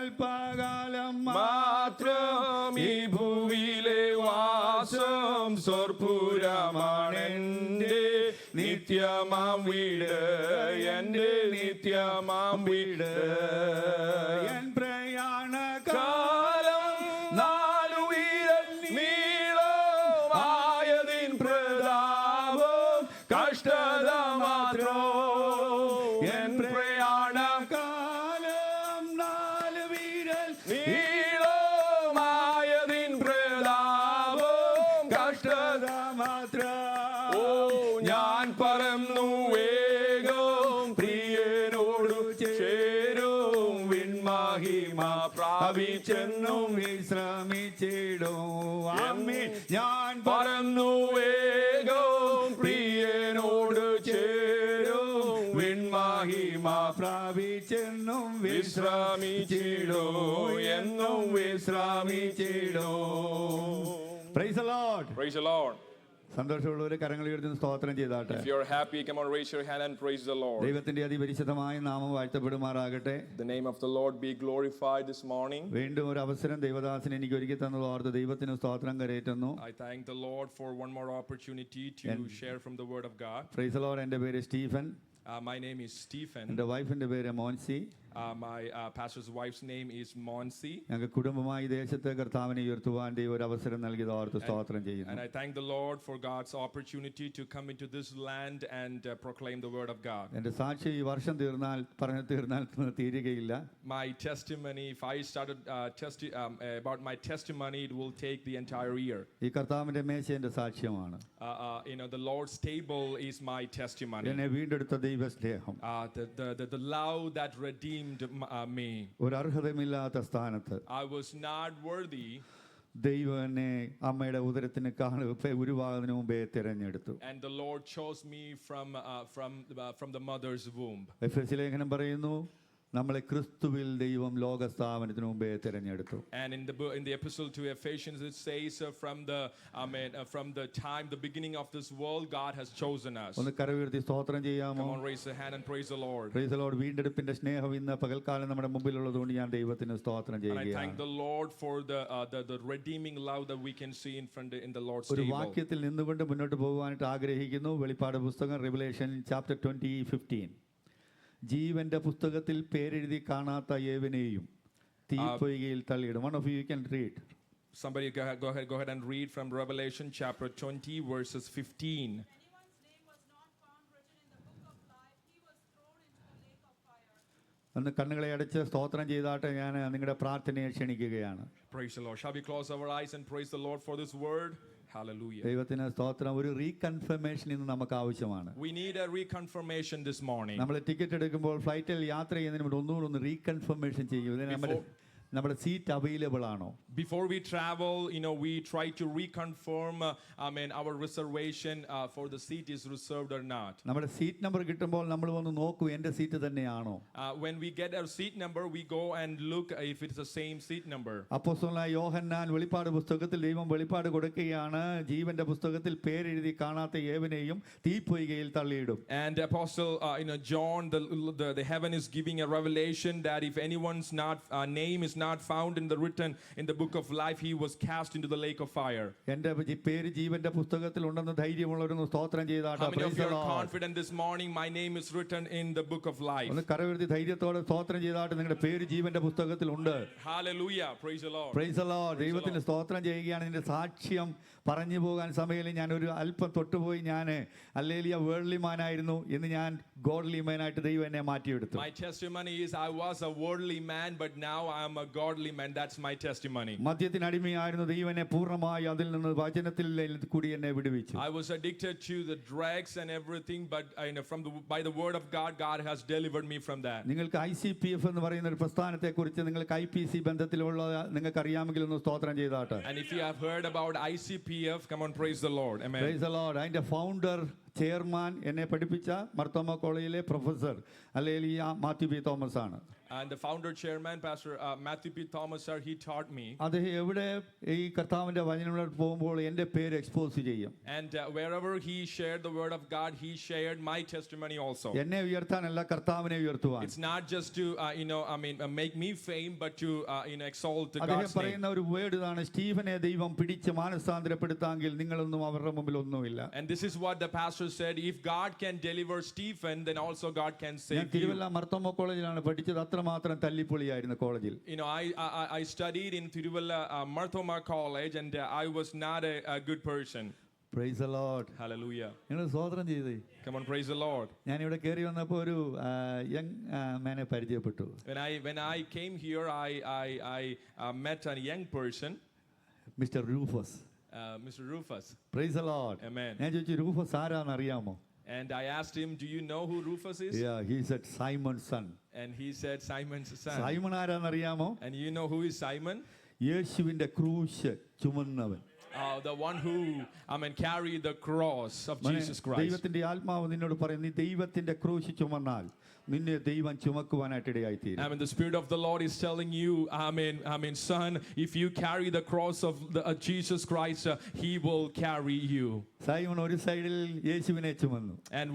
അല്പകാലം മാത്രം ഈ ഭൂവിലെ വാസം സ്വർപ്പുരമാണെന്റെ നിത്യമാം വീട്, എന്റെ നിത്യമാം വീട്. എൻ പ്രയാണ കാലം നാലു വിരൽ നീളമായതിൻ പ്രതാപം കഷ്ടത മാത്രം. എൻ പ്രയാണ കാലം 4 വിരൽ നീളമായതിൻ പ്രതാപം കഷ്ടത മാത്രം. ഓ ഞാൻ പറന്നു വേഗം പ്രിയനോടു ചേരും, വിൺമഹിമ പ്രാപിച്ചെന്നും വിശ്രമിച്ചിടും. ആമേൻ. ഞാൻ പറന്നു വേഗം പ്രിയനോട് ചേരും, വിൺമഹിമ പ്രാപിച്ചെന്നും വിശ്രമിച്ചിടോ, എന്നും വിശ്രമിച്ചിടോ. Praise the Lord. Praise the Lord. സന്തോഷമുള്ളവരെ കരങ്ങൾ ഉയർത്തി സ്തോത്രം ചെയ്താട്ടെ. If you're happy, come on, raise your hand and praise the Lord. ദൈവത്തിന്റെ അതിപരിശുദ്ധമായ നാമം വാഴ്ത്തപ്പെടുമാറാകട്ടെ. The name of the Lord be glorified this morning. വീണ്ടും ഒരു അവസരം ദൈവദാസൻ എനിക്ക് ഒരുക്കി തന്നത് ഓർത്ത് ദൈവത്തിന് സ്തോത്രം കരേറ്റുന്നു. I thank the Lord for one more opportunity to share from the word of God. Praise the Lord. എൻ്റെ പേര് Stephen. My name is Stephen. എൻ്റെ വൈഫിന്റെ പേര് Monsy. My pastor's wife's name is Monsi. ഞങ്ങൾക്ക് കുടുംബമായി ദേശത്തെ കർത്താവിനെ ഉയർത്തുവാൻ ദൈവം ഒരു അവസരം നൽകിയത് ഓർത്ത് സ്തോത്രം ചെയ്യുന്നു. And I thank the Lord for God's opportunity to come into this land and proclaim the word of God. എൻ്റെ സാക്ഷി ഈ വർഷം തീർന്നാൽ തീരുകയില്ല. My testimony, if I started about my testimony, it will take the entire year. ഈ കർത്താവിന്റെ മേശ എൻ്റെ സാക്ഷ്യമാണ്. The Lord's table is my testimony. എന്നെ വീണ്ടെടുത്ത ദൈവസ്നേഹം, the love that redeemed me. ഒരു അർഹതമില്ലാത്ത സ്ഥാനത്ത് I was not worthy. ദൈവം എന്നെ അമ്മയുടെ ഉദരത്തിന് ഉരുവാകുന്നതിന് മുമ്പേ തിരഞ്ഞെടുത്തു. And the Lord chose me from the mother's womb. എഫെസ്യ ലേഖനം പറയുന്നു, നമ്മളെ ക്രിസ്തുവിൽ ദൈവം ലോകസ്ഥാപനത്തിന് മുമ്പേ തിരഞ്ഞെടുത്തു. And in the epistle to Ephesians it says from the time the beginning of this world God has chosen us. ഒന്ന് കരമുയർത്തി സ്തോത്രം ചെയ്യാമോ? Come on, raise a hand and praise the Lord. Praise the Lord. വീണ്ടെടുപ്പിന്റെ സ്നേഹം ഇന്ന് പകൽക്കാലം നമ്മുടെ മുമ്പിലുള്ളതുകൊണ്ട് ഞാൻ ദൈവത്തിന് സ്തോത്രം And I thank ചെയ്യുകയാണ്. the Lord for the redeeming love that we can see in the Lord's ഒരു table. വാക്യത്തിൽ നിന്നുകൊണ്ട് മുന്നോട്ട് പോകുവാനായിട്ട് ആഗ്രഹിക്കുന്നു. വെളിപ്പാട് പുസ്തകം Revelation chapter 20:15. ജീവന്റെ പുസ്തകത്തിൽ പേരെഴുതി കാണാത്ത ഏവനെയും തീപ്പൊയ്കയിൽ തള്ളിയിടും. One of you can read. Somebody go ahead and read from Revelation chapter 20 verses 15. Anyone's name was not found written in the book of life, he was thrown into the lake of fire. അന്ന് കണ്ണുകളെ അടച്ച് സ്തോത്രം ചെയ്താട്ടെ ഞാൻ നിങ്ങളുടെ പ്രാർത്ഥനയെ ക്ഷണിക്കുകയാണ്. Praise the Lord. Shall we close our eyes and praise the Lord for this word? Hallelujah. ദൈവത്തിന് സ്തോത്രം. ഒരു റീകൺഫർമേഷൻ ഇന്ന് നമുക്ക് ആവശ്യമാണ്. We need a reconfirmation this morning. നമ്മൾ ടിക്കറ്റ് എടുക്കുമ്പോൾ ഫ്ലൈറ്റിൽ യാത്ര ചെയ്യുന്നതിന് മുമ്പ് ഒന്നുകൂടി റീകൺഫർമേഷൻ ചെയ്യും. നമ്മുടെ സീറ്റ് അവൈലബിൾ ആണോ? Before we travel, we try to reconfirm our reservation for the seat is reserved or not. നമ്മുടെ സീറ്റ് നമ്പർ കിട്ടുമ്പോൾ നമ്മൾ വന്ന് നോക്കൂ, എൻ്റെ സീറ്റ് തന്നെയാണോ? When we get our seat number, we go and look if it's the same seat number. അപ്പോസ്തലനായ യോഹന്നാൻ വെളിപ്പാട് പുസ്തകത്തിൽ ദൈവം വെളിപ്പാട് കൊടുക്കുകയാണ്, ജീവന്റെ പുസ്തകത്തിൽ പേരെഴുതി കാണാത്ത ഏവനെയും തീപ്പൊയ്കയിൽ തള്ളിയിടും. And Apostle John, the heaven is giving a revelation that if anyone's name is not found in the book of life, he was cast into the lake of fire. എൻ്റെ പേര് ജീവന്റെ പുസ്തകത്തിൽ ഉണ്ടെന്ന് ധൈര്യമുള്ളവരൊന്ന് സ്തോത്രം ചെയ്താട്ടെ. How many of you are confident this morning my name is written in the book of life? ഒന്ന് കരമുയർത്തി ധൈര്യത്തോടെ സ്തോത്രം ചെയ്താട്ടെ, നിങ്ങളുടെ പേര് ജീവന്റെ പുസ്തകത്തിൽ ഉണ്ട്. Hallelujah. Praise the Lord. Praise the Lord. ദൈവത്തിന് സ്തോത്രം ചെയ്യുകയാണ്. നിന്റെ സാക്ഷ്യം പറഞ്ഞു പോകാൻ സമയത്ത് ഞാൻ ഒരു അല്പം തൊട്ടുപോയി. ഞാൻ ഹല്ലേലൂയ വേൾഡ്ലി മാനായിരുന്നു, ഇന്ന് ഞാൻ ഗോഡ്ലി മാനായിട്ട് ദൈവം എന്നെ മാറ്റിയെടുത്തു. My testimony is I was a worldly man, but now I am a godly man. That's my testimony. മദ്യത്തിന് അടിമയായിരുന്നു, ദൈവം എന്നെ പൂർണ്ണമായി അതിൽ നിന്ന് വചനത്തിൽ കൂടി എന്നെ വിടുവിച്ചു. I was addicted to the drugs and everything, but by the word of God, God has delivered me from that. നിങ്ങൾക്ക് ICPF എന്ന് പറയുന്ന ഒരു പ്രസ്ഥാനത്തെ കുറിച്ച് നിങ്ങൾക്ക് IPC ബന്ധത്തിലുള്ള നിങ്ങൾക്ക് അറിയാമെങ്കിൽ ഒന്ന് സ്തോത്രം ചെയ്താട്ടെ. And if you have heard about ICPF, come on, praise the Lord. Amen. Praise the Lord. അതിന്റെ ഫൗണ്ടർ ചെയർമാൻ എന്നെ പഠിപ്പിച്ച മർത്തോമ കോളേജിലെ professor hallelujah Mathew P Thomas ആണ്. And the founder chairman, Pastor Matthew P. Thomas, sir, he taught me. അദ്ദേഹം എവിടെ ഈ കർത്താവിന്റെ വചനങ്ങളോട് പോകുമ്പോൾ എൻ്റെ പേര് എക്സ്പോസ് ചെയ്യും. And wherever he shared the word of God, he shared my testimony also. എന്നെ ഉയർത്താനല്ല, കർത്താവിനെ ഉയർത്തുവാൻ. It's not just to, make me fame, but to, exalt അദ്ദേഹം God's name. പറയുന്ന ഒരു വേർഡ് ഇതാണ്: സ്റ്റീഫനെ ദൈവം പിടിച്ച് മാനസാന്തരപ്പെടുത്താമെങ്കിൽ നിങ്ങളൊന്നും അവരുടെ മുമ്പിൽ ഒന്നുമില്ല. And this is what the pastor said: if God can deliver Stephen, then also God can ഞാൻ save you. തിരുവല്ല മർത്തോമ കോളേജിലാണ് പഠിച്ചത്. അത്രമാത്രം തല്ലിപ്പൊളിയായിരുന്നു കോളേജിൽ. I studied in Tiruvalla Marthoma College, and I was not a good person. Praise the Lord. Hallelujah. നിങ്ങൾ സ്തോത്രം ചെയ്തേ. Come on, praise the Lord. ഞാൻ ഇവിടെ കയറി വന്നപ്പോൾ ഒരു യങ് മാനെ പരിചയപ്പെട്ടു. When I came here, I met a young person, mister Rufus. Mr. Rufus. Praise the Lord. Amen. ഞാൻ ചോദിച്ചു, റൂഫസ് ആരാന്ന് അറിയാമോ? And I asked him, do you know who Rufus is? Yeah, he said Simon's son. And he said, Simon's son. Simon ആരാന്ന് അറിയാമോ? And you know who is Simon? യേശുവിന്റെ ക്രൂശ് ചുമന്നവൻ. The one who, carried the cross of Jesus Christ. ദൈവത്തിന്റെ ആത്മാവ് നിന്നോട് പറയും, നീ ദൈവത്തിന്റെ ക്രൂശ് ചുമന്നാൽ നിന്നെ ദൈവം ചുമക്കുവാനായിട്ട് ഇടയായിത്തീരും. The Spirit of the Lord is telling you, son, if you carry the cross of Jesus Christ, He will carry you. Simon ഒരു സൈഡിൽ യേശുവിനെ ചുമന്നു. And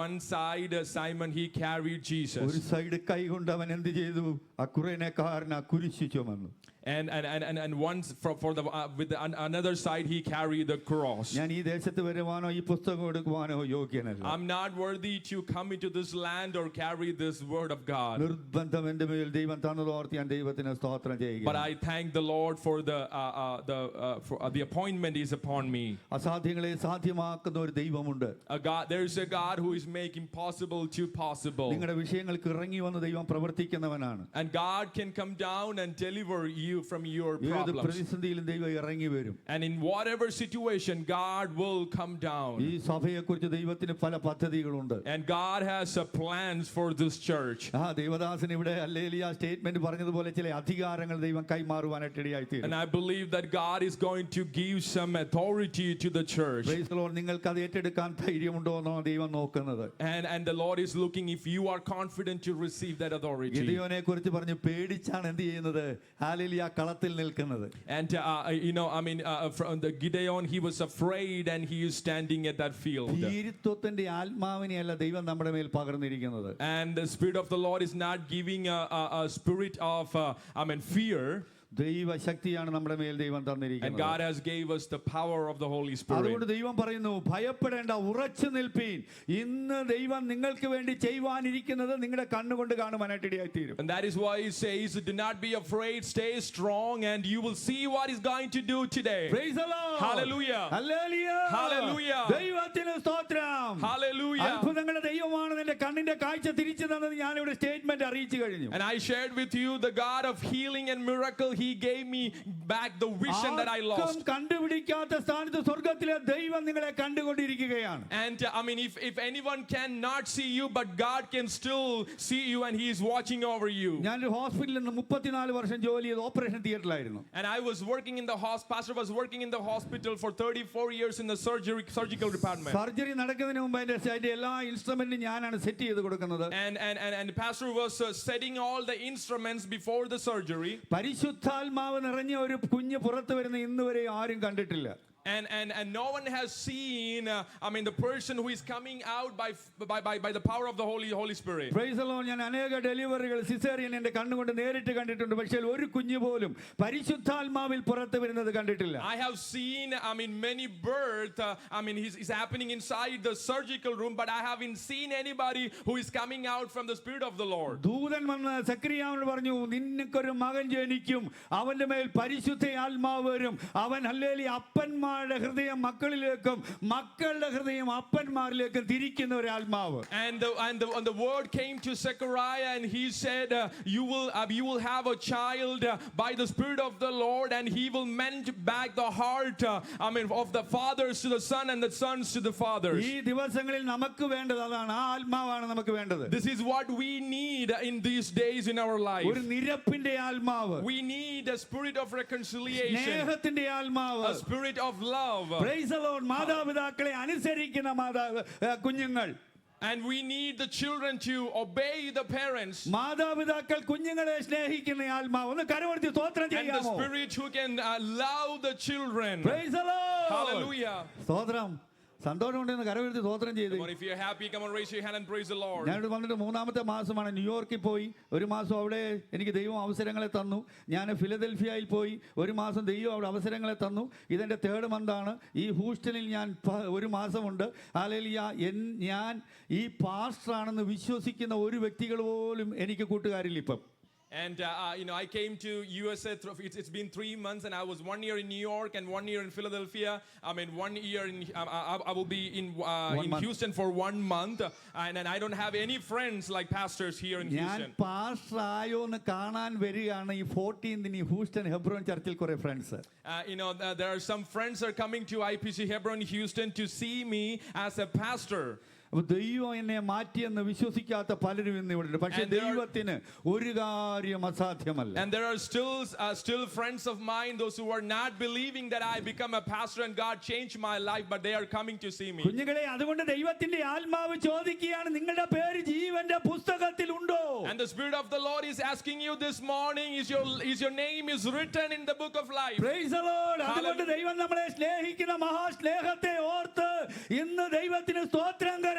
one side, Simon, he carried Jesus. ഒരു സൈഡ് കൈ കൊണ്ട് അവൻ എന്ത് ചെയ്തു? ആ കുറേനക്കാരൻ ആ കുരിശ് ചുമന്നു. And once for the with another side he carried the cross. ഞാൻ ഈ ദേശത്ത് വരുവാനോ ഈ പുസ്തകം എടുക്കുവാനോ യോഗ്യനല്ല. I'm not worthy to come into this land or carry this word of God. നിർബന്ധം എൻ്റെ മേൽ ദൈവം തന്നതോർത്ത് ഞാൻ ദൈവത്തിന് സ്തോത്രം ചെയ്യുക. But I thank the Lord for the appointment is upon me. അസാധ്യങ്ങളെ സാധ്യമാക്കുന്ന ഒരു ദൈവമുണ്ട്. There is a God who is making possible to possible. നിങ്ങളുടെ വിഷയങ്ങൾക്ക് ഇറങ്ങി വന്ന് ദൈവം പ്രവർത്തിക്കുന്നവനാണ്. And God can come down and deliver you from your ഏത് problems. പ്രതിസന്ധിയിലും ദൈവം ഇറങ്ങി വരും. And in whatever situation, God will come down. ഈ സഭയെക്കുറിച്ച് ദൈവത്തിന് പല പദ്ധതികളുണ്ട്. And God has plans for this church. Devadasan ഇവിടെ ഹല്ലേലൂയ സ്റ്റേറ്റ്മെന്റ് പറഞ്ഞതുപോലെ ചില അധികാരങ്ങൾ ദൈവം കൈമാറുവാനായിട്ട് ഇടയായിത്തീരും. And I believe that God is going to give some authority to the church. Praise the Lord. നിങ്ങൾക്ക് അത് ഏറ്റെടുക്കാൻ ധൈര്യമുണ്ടോ എന്നോ ദൈവം നോക്കുന്നത്. And the Lord is looking if you are confident to receive that authority. ഗിദെയോനെ കുറിച്ച് പറഞ്ഞു, പേടിച്ചാണ് എന്ത് ചെയ്യുന്നത്? ഹല്ലേലൂയ കളത്തിൽ നിൽക്കുന്നത്. And from the Gideon, he was afraid and he is standing at that field. ഭീരുത്വത്തിന്റെ ആത്മാവിനെയല്ല ദൈവം നമ്മുടെ മേൽ പകർന്നിരിക്കുന്നത്. And the Spirit of the Lord is not giving a spirit of fear. ദൈവശക്തിയാണ് നമ്മുടെ മേൽ ദൈവം And തന്നിരിക്കുന്നത്. God has gave us the power of the Holy Spirit. അതുകൊണ്ട് ദൈവം പറയുന്നു, ഭയപ്പെടേണ്ട, ഉറച്ചു നിൽപ്പീൻ. ഇന്ന് ദൈവം നിങ്ങൾക്ക് വേണ്ടി ചെയ്യുവാനിരിക്കുന്നത് നിങ്ങളുടെ കണ്ണുകൊണ്ട് കാണുവാനായിട്ട് ഇടയായിത്തീരും. And that is why he says, do not be afraid, stay strong, and you will see what he's going to do today. Praise the Lord. Hallelujah. Hallelujah. Hallelujah. ദൈവത്തിന് സ്തോത്രം. Hallelujah. അത്ഭുതങ്ങളുടെ ദൈവമാണ് നിന്റെ കണ്ണിന്റെ കാഴ്ച തിരിച്ചു തന്നത് ഞാൻ ഇവിടെ സ്റ്റേറ്റ്മെന്റ് അറിയിച്ചു കഴിഞ്ഞു. And I shared with you the God of healing and miracle. He gave me back the vision that I lost. കണ്ടുപിടിക്കാത്ത സ്ഥാനത്ത് സ്വർഗ്ഗത്തിലെ ദൈവം നിങ്ങളെ കണ്ടുകൊണ്ടിരിക്കുകയാണ്. And if anyone cannot see you, but God can still see you, and He is watching over you. ഞാൻ ഒരു ഹോസ്പിറ്റലിൽ നിന്ന് 34 വർഷം ജോലി ചെയ്ത് operation തിയേറ്ററിലായിരുന്നു. And I was working in the pastor was working in the hospital for 34 years in the surgical department. Surgery നടക്കുന്നതിന് മുമ്പ് അതിന്റെ എല്ലാ ഇൻസ്ട്രുമെന്റും ഞാനാണ് സെറ്റ് ചെയ്ത് കൊടുക്കുന്നത്. And pastor was setting all the instruments before the surgery. പരിശുദ്ധാത്മാവ് നിറഞ്ഞ ഒരു കുഞ്ഞ് പുറത്തു വരുന്ന ഇന്ന് വരെ ആരും കണ്ടിട്ടില്ല. And no one has seen the person who is coming out by the power of the Holy Spirit. Praise the Lord. ഞാൻ അനേക ഡെലിവറികൾ സിസേറിയൻ എൻ്റെ കണ്ണുകൊണ്ട് നേരിട്ട് കണ്ടിട്ടുണ്ട്. പക്ഷേ ഒരു കുഞ്ഞ് പോലും പരിശുദ്ധാത്മാവിൽ പുറത്തു വരുന്നത് കണ്ടിട്ടില്ല. I have seen many birth is happening inside the surgical room, but I haven't seen anybody who is coming out from the Spirit of the Lord. ദൂതൻ വന്ന് സക്രിയാവിനോട് പറഞ്ഞു, നിനക്കൊരു മകൻ ജനിക്കും, അവന്റെ മേൽ പരിശുദ്ധ ആത്മാവ് വരും, അവൻ ഹല്ലേലൂയ അപ്പന്മാർ ഹൃദയം മക്കളിലേക്കും മക്കളുടെ ഹൃദയം അപ്പന്മാരിലേക്കും തിരിക്കുന്ന ഒരു ആത്മാവ്. And the word came to Zechariah, and he said, you will have a child by the Spirit of the Lord, and he will mend back the heart of the fathers to the son and the sons to the fathers. ഈ ദിവസങ്ങളിൽ നമുക്ക് വേണ്ടത് അതാണ്. ആ ആത്മാവാണ് നമുക്ക് വേണ്ടത്. This is what we need in these days in our life. ഒരു നിരപ്പിന്റെ ആത്മാവ്. We need a spirit of reconciliation. സ്നേഹത്തിന്റെ ആത്മാവ്. A spirit of love. Praise the Lord. മാതാപിതാക്കളെ അനുസരിക്കുന്ന കുഞ്ഞുങ്ങൾ. And we need the children to obey the parents. മാതാപിതാക്കൾ കുഞ്ഞുങ്ങളെ സ്നേഹിക്കുന്ന ആത്മാവ് ഒന്ന് കരമൊടുത്തി സ്തോത്രം And the ചെയ്യാമോ? spirit who can love the children. Praise the Lord. Hallelujah. സ്തോത്രം. സന്തോഷം ഉണ്ടെന്ന് കരമൊടുത്തി സ്തോത്രം ചെയ്ത്. Come on, if you're happy, come on, raise your hand and praise the Lord. ഞാനിവിടെ വന്നിട്ട് 3-ാമത്തെ മാസമാണ്. ന്യൂയോർക്കിൽ പോയി 1 മാസം അവിടെ എനിക്ക് ദൈവം അവസരങ്ങളെ തന്നു. ഞാൻ ഫിലദൽഫിയയിൽ പോയി 1 മാസം ദൈവം അവിടെ അവസരങ്ങളെ തന്നു. ഇതെൻ്റെ 3rd മന്താണ്. ഈ ഹൂസ്റ്റണിൽ ഞാൻ 1 മാസമുണ്ട്. ഹല്ലേലൂയ. ഞാൻ ഈ പാസ്റ്ററാണെന്ന് വിശ്വസിക്കുന്ന ഒരു വ്യക്തികൾ പോലും എനിക്ക് കൂട്ടുകാരില്ല ഇപ്പം. And I came to USA. It's been 3 months, and I was 1 year in New York and 1 year in Philadelphia. I mean, 1 year in. I will be in Houston for 1 month, and I don't have any friends like pastors here in ഞാൻ Houston. Pastor ആയോ എന്ന് കാണാൻ വരികയാണ് ഈ 14th ഈ Houston Hebron ചർച്ചിൽ കുറെ friends. There are some friends are coming to IPC Hebron Houston to see me as a pastor. അപ്പൊ ദൈവം എന്നെ മാറ്റിയെന്ന് വിശ്വസിക്കാത്ത പലരും ഇന്ന് ഇവിടെ ഉണ്ട്. പക്ഷെ ദൈവത്തിന് ഒരു കാര്യം അസാധ്യമല്ല. And there are still friends of mine, those who are not believing that I become a pastor and God changed my life, but they are coming to see me. കുഞ്ഞുങ്ങളെ, അതുകൊണ്ട് ദൈവത്തിന്റെ ആത്മാവ് ചോദിക്കുകയാണ്, നിങ്ങളുടെ പേര് ജീവന്റെ പുസ്തകത്തിൽ ഉണ്ടോ? And the Spirit of the Lord is asking you this morning, is your name is written in the book of life? Praise the Lord. അതുകൊണ്ട് ദൈവം നമ്മളെ സ്നേഹിക്കുന്ന മഹാസ്നേഹത്തെ ഓർത്ത് ഇന്ന് ദൈവത്തിന് സ്തോത്രം കരേറ്റണം.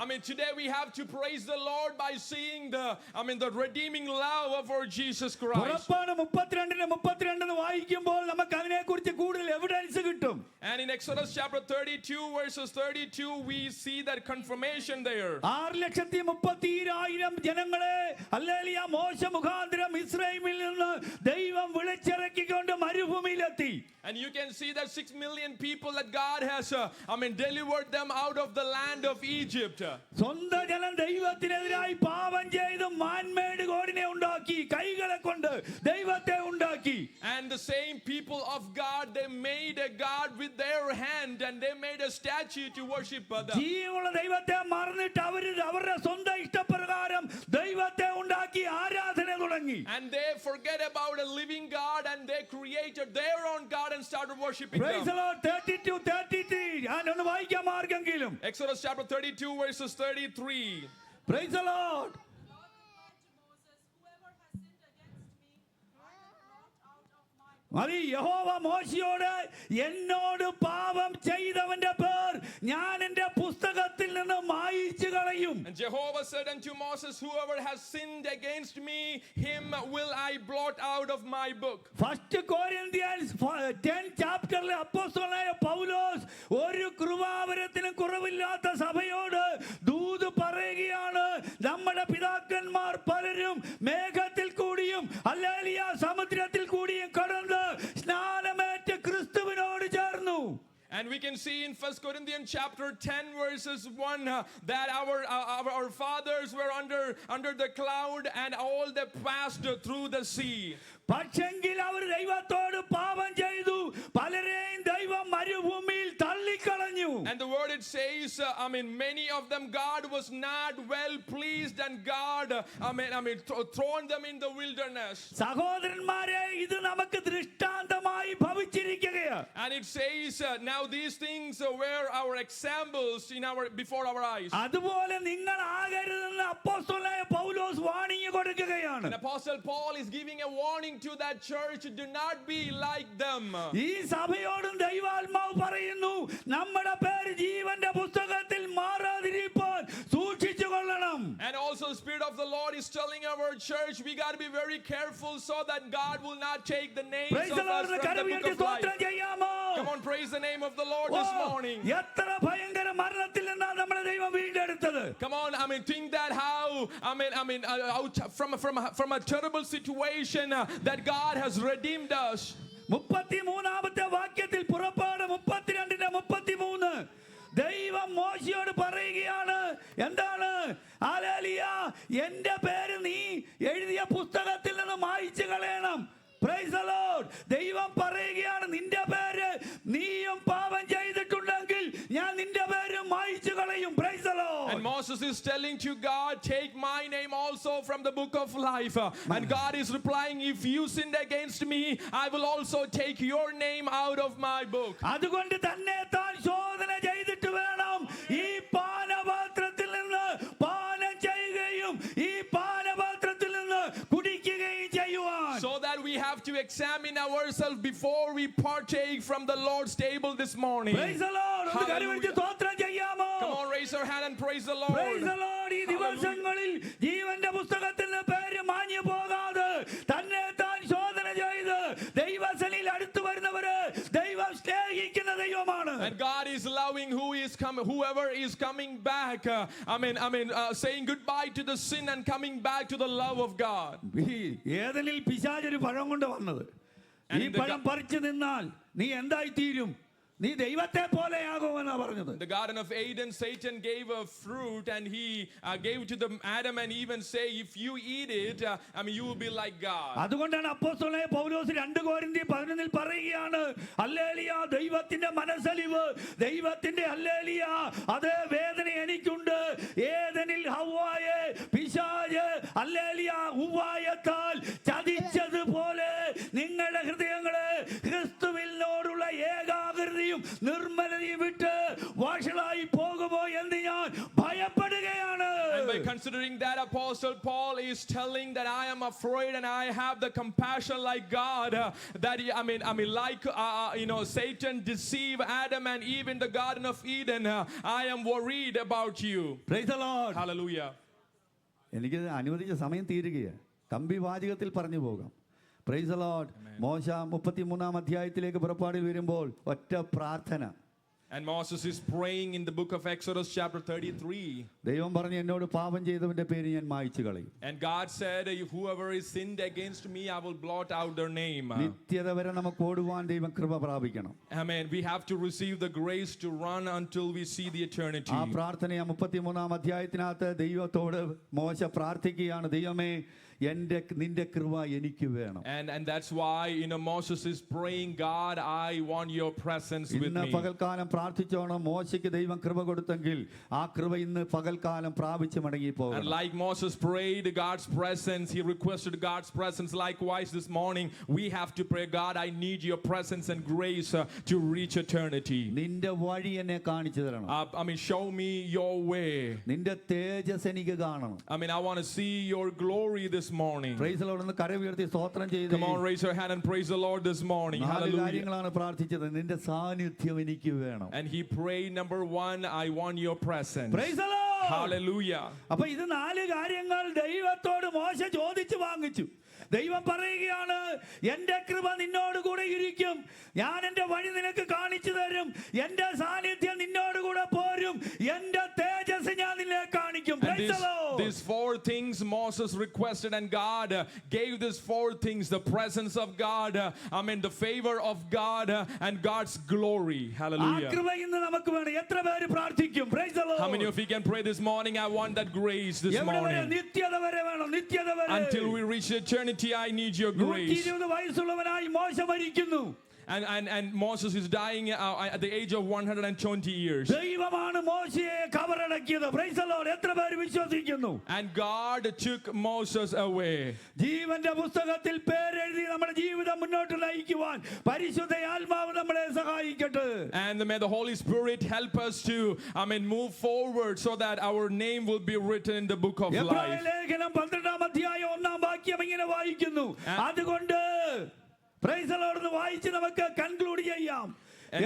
I mean, today we have to praise the Lord by seeing the redeeming love of our Jesus Christ. പുറപ്പാട് 32 വായിക്കുമ്പോൾ നമുക്ക് അതിനെക്കുറിച്ച് കൂടുതൽ എവിഡൻസ് കിട്ടും. And in Exodus chapter 32 verses 32 we see that confirmation there. 6,32,000 ജനങ്ങളെ ഹല്ലേലൂയ മോശ മുഖാന്തരം ഇസ്രായേലിൽ നിന്ന് ദൈവം വിളിച്ചിറക്കിക്കൊണ്ട് മരുഭൂമിയിലെത്തി. And you can see that 6 million people that God has delivered them out of the land of Egypt. സ്വന്തം ജനം ദൈവത്തിനെതിരായി പാപം ചെയ്ത് മാൻമേഡ് ഗോഡിനെ ഉണ്ടാക്കി, കൈകളെ കൊണ്ട് ദൈവത്തെ ഉണ്ടാക്കി. And the same people of God, they made a God with their hand and they made a statue to worship them. ജീവനുള്ള ദൈവത്തെ മറന്നിട്ട് അവരുടെ സ്വന്തം ഇഷ്ടപ്രകാരം ദൈവത്തെ ഉണ്ടാക്കി ആരാധന തുടങ്ങി. And they forget about a living God and they created their own God and started worshiping Praise the them. Lord. 32:33 ഞാനൊന്ന് വായിക്കാം മാർഗെങ്കിലും. Exodus chapter 32 verses 33. Praise the Lord. The Lord said to Moses, whoever has sinned against me, I will blot out of my book. മതി. യഹോവ മോശയോട്, എന്നോട് പാപം ചെയ്തവന്റെ പേർ ഞാൻ എന്റെ പുസ്തകത്തിൽ നിന്ന് മായിച്ചു കളയും. And Jehovah said unto Moses, whoever has sinned against me, him will I blot out of my book. 1 Corinthians 10 ചാപ്റ്ററിലെ അപ്പോസ്തലനായ പൗലോസ് ഒരു കൃപാവരത്തിനും കുറവില്ലാത്ത സഭയോട് ദൂത് പറയുകയാണ്, നമ്മുടെ പിതാക്കന്മാർ പലരും മേഘത്തിൽ കൂടിയും ഹല്ലേലൂയ സമുദ്രത്തിൽ കൂടിയും കടന്ന് സ്നാനമേറ്റ് ക്രിസ്തുവിനോട് ചേർന്നു. And we can see in 1 Corinthians chapter 10 verses 1 that our fathers were under the cloud and all they passed through the sea. പക്ഷെങ്കിൽ അവർ ദൈവത്തോട് പാപം ചെയ്തു, പലരെയും ദൈവം മരുഭൂമിയിൽ തള്ളിക്കളഞ്ഞു. And the word it says, many of them God was not well pleased and God, thrown them in the wilderness. സഹോദരന്മാരെ, ഇത് നമുക്ക് ദൃഷ്ടാന്തമായി ഭവിച്ചിരിക്കുകയാണ്. And it says, now these things were our examples before our eyes. അതുപോലെ നിങ്ങൾ ആകരുതെന്ന് അപ്പോസ്തലനായ പൗലോസ് warning കൊടുക്കുകയാണ്. And Apostle Paul is giving a warning to that church, do not be like them. ഈ സഭയോടും ദൈവാത്മാവ് പറയുന്നു, നമ്മുടെ പേര് ജീവന്റെ പുസ്തകത്തിൽ മാറാതിരിക്കാൻ സൂക്ഷിച്ചുകൊള്ളണം. And also the Spirit of the Lord is telling our church, we got to be very careful so that God will not take the names Praise of the Lord. us from the book of life. സ്തോത്രം ചെയ്യാമോ? Come on, praise the name of the Lord this morning. എത്ര ഭയങ്കര മരണത്തിൽ നിന്നാണ് നമ്മുടെ ദൈവം വീണ്ടെടുത്തത്. Come on, think that how, out from a terrible situation that God has redeemed us. 33-ാമത്തെ വാക്യത്തിൽ പുറപ്പാട് 32:33 ദൈവം മോശയോട് പറയുകയാണ്, എന്താണ്? ഹല്ലേലൂയ, എന്റെ പേര് നീ എഴുതിയ പുസ്തകത്തിൽ നിന്ന് മായിച്ചു കളയണം. Praise the Lord. ദൈവം പറയുകയാണ്, നിന്റെ പേര് നീയും പാപം ചെയ്തിട്ടുണ്ടെങ്കിൽ ഞാൻ നിന്റെ പേര് മായിച്ചു കളയും. Praise the Lord. And Moses is telling to God, take my name also from the book of life. And God is replying, if you sinned against me, I will also take your name out of my book. അതുകൊണ്ട് തന്നെ താൻ ശോധന ചെയ്തിട്ട് വേണം ഈ പാനപാത്രത്തിൽ നിന്ന് we have to examine ourselves before we partake from the Lord's table this morning. Praise the Lord. ഒന്ന് കരമടിച്ച് സ്തോത്രം ചെയ്യാമോ? Come on, raise your hand and praise the Lord. Praise the Lord. ഈ ദിവസങ്ങളിൽ ജീവന്റെ പുസ്തകത്തിൽ നിന്ന് പേര് മാഞ്ഞു പോകാതെ തന്നെ താൻ ശോധന ചെയ്ത് ദൈവസന്നിധിയിൽ അടുത്തു വരുന്നവര് ദൈവം സ്നേഹിക്കുന്ന ദൈവമാണ്. And God is loving whoever is coming back. Saying goodbye to the sin and coming back to the love of God. ഈ ഏദനിൽ പിശാചൊരു പഴം കൊണ്ട് വന്നത്. ഈ പഴം പറിച്ചു നിന്നാൽ നീ എന്തായി തീരും? നീ ദൈവത്തെ പോലെയാകുമെന്നാ പറഞ്ഞത്. The Garden of Eden, Satan gave a fruit and he gave to the Adam and Eve and say, if you eat it, you will be like God. അതുകൊണ്ടാണ് അപ്പോസ്തലനായ പൗലോസ് 2 കൊരിന്ത്യർ 11 പറയുകയാണ്, ഹല്ലേലൂയ, ദൈവത്തിന്റെ മനസ്സലിവ്, ദൈവത്തിന്റെ ഹല്ലേലൂയ, അതേ വേദന എനിക്കുണ്ട്. ഏദനിൽ ഹവ്വായെ പിശാച് ഹല്ലേലൂയ ഉപായത്താൽ ചതിച്ചതുപോലെ നിങ്ങളുടെ ഹൃദയങ്ങളെ ക്രിസ്തുവിനോടുള്ള ഏകാഗ്രതയും നിർമ്മലതയും വിട്ട് വഷളായി പോകുമോ എന്ന് ഞാൻ ഭയപ്പെടുകയാണ്. And by considering that, Apostle Paul is telling that I am afraid and I have the compassion like God, Satan deceived Adam and Eve in the Garden of Eden. I am worried about you. Praise the Lord. Hallelujah. എനിക്ക് അനുവദിച്ച സമയം തീരുകയാണ്. തമ്പി വാചകത്തിൽ പറഞ്ഞു പോകാം. Praise the Lord. മോശ 33-ാം അധ്യായത്തിലേക്ക് പുറപ്പാടിൽ വരുമ്പോൾ ഒറ്റ പ്രാർത്ഥന. And Moses is praying in the book of Exodus chapter 33. ദൈവം പറഞ്ഞു, എന്നോട് പാപം ചെയ്തവന്റെ പേര് ഞാൻ മായ്ച്ചു കളയും. And God said, if whoever is sinned against me, I will blot out their name. നിത്യത വരെ നമുക്ക് ഓടുവാൻ ദൈവം കൃപ പ്രാപിക്കണം. Amen. We have to receive the grace to run until we see the eternity. ആ പ്രാർത്ഥന 33-ാം അധ്യായത്തിനകത്ത് ദൈവത്തോട് മോശ പ്രാർത്ഥിക്കുകയാണ്, ദൈവമേ നിന്റെ കൃപ എനിക്ക് വേണം. And that's why Moses is praying, God, I want your presence with ഇന്ന് me. പകൽക്കാലം പ്രാർത്ഥിച്ചോണം. മോശയ്ക്ക് ദൈവം കൃപ കൊടുത്തെങ്കിൽ ആ കൃപ ഇന്ന് പകൽക്കാലം പ്രാപിച്ച് മടങ്ങി And പോകണം. like Moses prayed God's presence, he requested God's presence. Likewise this morning we have to pray, God, I need your presence and grace to reach eternity. നിന്റെ വഴി എന്നെ കാണിച്ചു തരണം. Show me your way. നിന്റെ തേജസ് എനിക്ക് കാണണം. I want to see your glory this morning. Praise the Lord. ഒന്ന് കരമുയർത്തി സ്തോത്രം ചെയ്ത് Come on, raise your hand and praise the Lord this morning. 4 Hallelujah. കാര്യങ്ങളാണ് പ്രാർത്ഥിച്ചത്. നിന്റെ സാന്നിധ്യം എനിക്ക് വേണം. And he prayed, number 1, I want your presence. Praise the Lord. Hallelujah. അപ്പോൾ ഇത് 4 കാര്യങ്ങൾ ദൈവത്തോട് മോശ ചോദിച്ചു വാങ്ങിച്ചു. ദൈവം പറയുകയാണ്, എന്റെ കൃപ നിന്നോട് കൂടെ ഇരിക്കും, ഞാൻ എന്റെ വഴി നിനക്ക് കാണിച്ചു തരും, എന്റെ സാന്നിധ്യം നിന്നോട് കൂടെ പോരും, എന്റെ തേജസ് ഞാൻ നിന്നെ കാണിക്കും. Praise the Lord. These 4 things Moses requested, and God gave these 4 things: the presence of God, the favor of God, and God's glory. ആ Hallelujah. കൃപ ഇന്ന് നമുക്ക് വേണം. എത്ര പേര് പ്രാർത്ഥിക്കും? Praise the Lord. How many of you can pray this morning? I want that grace this എവിടെ വരെ? morning. നിത്യത വരെ വേണം. നിത്യത വരെ. Until we reach eternity, I need your grace. 120 വയസ്സുള്ളവനായി മോശ മരിക്കുന്നു. And Moses is dying at the age of 120 years. ദൈവമാണ് മോശയെ കബറടക്കിയത്. Praise the Lord. എത്ര പേര് വിശ്വസിക്കുന്നു? And God took Moses away. ജീവന്റെ പുസ്തകത്തിൽ പേരെഴുതി നമ്മുടെ ജീവിതം മുന്നോട്ട് നയിക്കുവാൻ പരിശുദ്ധ ആത്മാവ് നമ്മളെ സഹായിക്കട്ടെ. And may the Holy Spirit help us to move forward so that our name will be written in the book of life. എബ്രായ ലേഖനം 12-ാം അധ്യായം 1-ാം വാക്യം ഇങ്ങനെ വായിക്കുന്നു. അതുകൊണ്ട് പ്രൈസ് ദി ലോർഡ് എന്ന് വായിച്ച് നമുക്ക് കൺക്ലൂഡ് ചെയ്യാം. And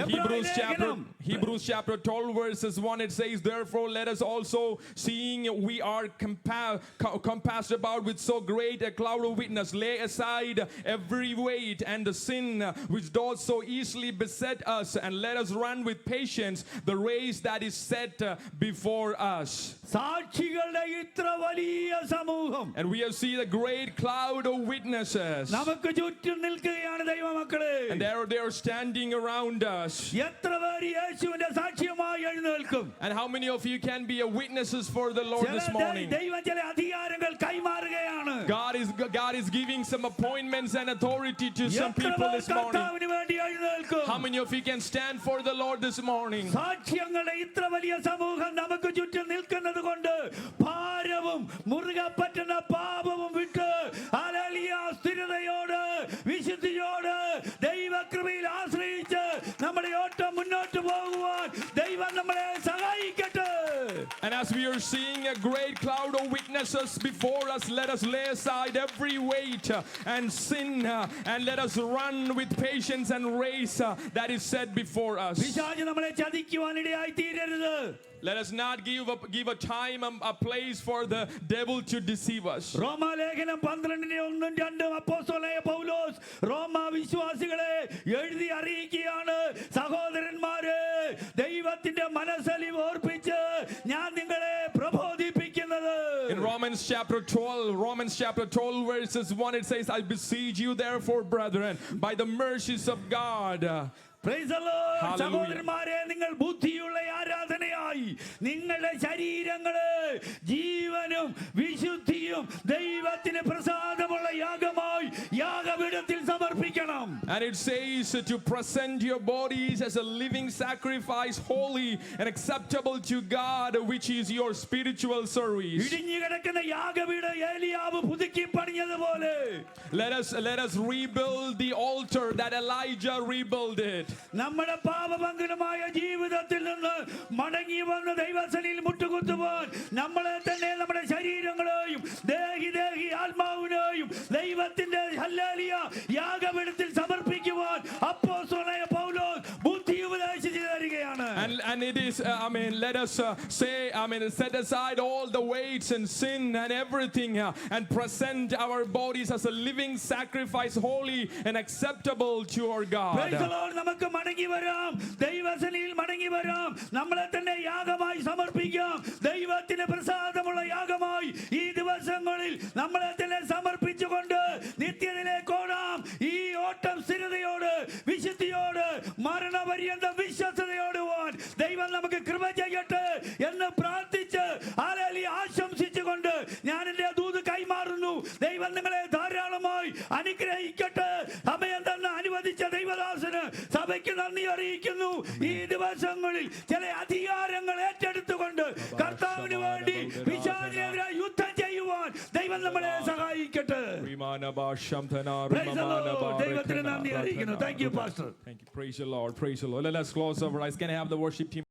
Hebrews chapter 12 verses 1, it says, therefore let us also, seeing we are compassed about with so great a cloud of witness, lay aside every weight and the sin which doth so easily beset us, and let us run with patience the race that is set before us. സാക്ഷികളുടെ ഇത്ര വലിയ സമൂഹം, and we have seen a great cloud of witnesses, നമുക്ക് ചുറ്റും നിൽക്കുകയാണ് ദൈവമക്കളെ. and they are standing around us. എത്ര പേര് യേശുവിന്റെ സാക്ഷ്യമായി എഴുന്നേൽക്കും? And how many of you can be a witnesses for the Lord this morning? ദൈവം ചില അധികാരങ്ങൾ കൈമാറുകയാണ്. God is giving some appointments and authority to some people this morning. കർത്താവിന് വേണ്ടി എഴുന്നേൽക്കും. How many of you can stand for the Lord this morning? സാക്ഷ്യങ്ങളുടെ ഇത്ര വലിയ സമൂഹം നമുക്ക് ചുറ്റും നിൽക്കുന്നത് കൊണ്ട് ഭാരവും മുറുകെ പറ്റുന്ന പാപവും വിട്ട് ഹല്ലേലൂയ സ്ഥിരതയോട് വിശുദ്ധിയോട് ദൈവകൃപയിൽ ആശ്രയിച്ച് നമ്മുടെ ഓട്ടം മുന്നോട്ട് പോകുവാൻ ദൈവം നമ്മളെ സഹായിക്കട്ടെ. And as we are seeing a great cloud of witnesses weaknesses before us, let us lay aside every weight and sin, and let us run with patience and race that is set before us. പിശാച് നമ്മളെ ചതിക്കുവാനിടയായി തീരരുത്. Let us not give a time, a place for the devil to deceive us. റോമാലേഖനം 12:1-2 അപ്പോസ്തലനായ പൗലോസ് റോമാ വിശ്വാസികളെ എഴുതി അറിയിക്കുകയാണ്, സഹോദരന്മാരെ, ദൈവത്തിന്റെ മനസ്സലിവ് ഓർപ്പിച്ച് ഞാൻ നിങ്ങളെ പ്രബോധിപ്പിക്കുന്നത്. In Romans chapter 12 verses 1, it says, I beseech you therefore, brethren, by the mercies of God. Praise the Lord. Hallelujah. സഹോദരന്മാരെ, നിങ്ങൾ ബുദ്ധിയുള്ള ആരാധനയായി നിങ്ങളുടെ ശരീരങ്ങളെ ജീവനും വിശുദ്ധിയും ദൈവത്തിന് പ്രസാദമുള്ള യാഗമായി യാഗപീഠത്തിൽ സമർപ്പിക്കണം. And it says to present your bodies as a living sacrifice, holy and acceptable to God, which is your spiritual service. ഇടിഞ്ഞു കിടക്കുന്ന യാഗപീഠം ഏലിയാവ് പുതുക്കി പണിഞ്ഞതുപോലെ Let us rebuild the altar that Elijah rebuilt it. നമ്മുടെ പാപഭംഗനമായ ജീവിതത്തിൽ നിന്ന് മടങ്ങി വന്ന് ദൈവസന്നിധിയിൽ മുട്ടുകുത്തുവാൻ നമ്മളെ തന്നെ, നമ്മുടെ ശരീരങ്ങളെയും ദേഹി ആത്മാവിനെയും ദൈവത്തിന്റെ ഹല്ലേലൂയ യാഗപീഠത്തിൽ സമർപ്പിക്കുവാൻ അപ്പോസ്തലനായ പൗലോസ് ബുദ്ധി ഉപദേശിച്ചു തരികയാണ്. And it is, let us set aside all the weights and sin and everything and present our bodies as a living sacrifice, holy and acceptable to our God. Praise the Lord. നമുക്ക് മടങ്ങി വരാം, ദൈവസന്നിധിയിൽ മടങ്ങി വരാം, നമ്മളെ തന്നെ യാഗമായി സമർപ്പിക്കാം. ദൈവത്തിന് പ്രസാദമുള്ള യാഗമായി ഈ ദിവസങ്ങളിൽ നമ്മളെ തന്നെ സമർപ്പിച്ചുകൊണ്ട് നിത്യതയിലേക്ക് ഓടാം. ഈ ഓട്ടം സ്ഥിരതയോട്, വിശുദ്ധിയോട്, മരണപര്യന്തം വിശ്വസ്തയോടുവാൻ ദൈവം നമുക്ക് കൃപ ചെയ്യട്ടെ എന്ന് പ്രാർത്ഥിച്ച് ഹല്ലേലൂയ ആശംസിച്ചുകൊണ്ട് ഞാൻ എൻ്റെ ദൂത് കൈമാറുന്നു. ദൈവം നിങ്ങളെ ധാരാളമായി അനുഗ്രഹിക്കട്ടെ. സമയം തന്നെ അനുവദിച്ച ദൈവദാസന് സഭയ്ക്ക് നന്ദി അറിയിക്കുന്നു. ഈ ദിവസങ്ങളിൽ ചില അധികാരങ്ങൾ ഏറ്റെടുത്തുകൊണ്ട് കർത്താവിന് വേണ്ടി പിശാചിനെതിരെ യുദ്ധം ചെയ്യുവാൻ ദൈവം നമ്മളെ സഹായിക്കട്ടെ. ദൈവത്തിന് നന്ദി അറിയിക്കുന്നു. Thank you, Pastor. Thank you. Praise the Lord. Praise the Lord. Let us close our eyes. Can I have the worship team?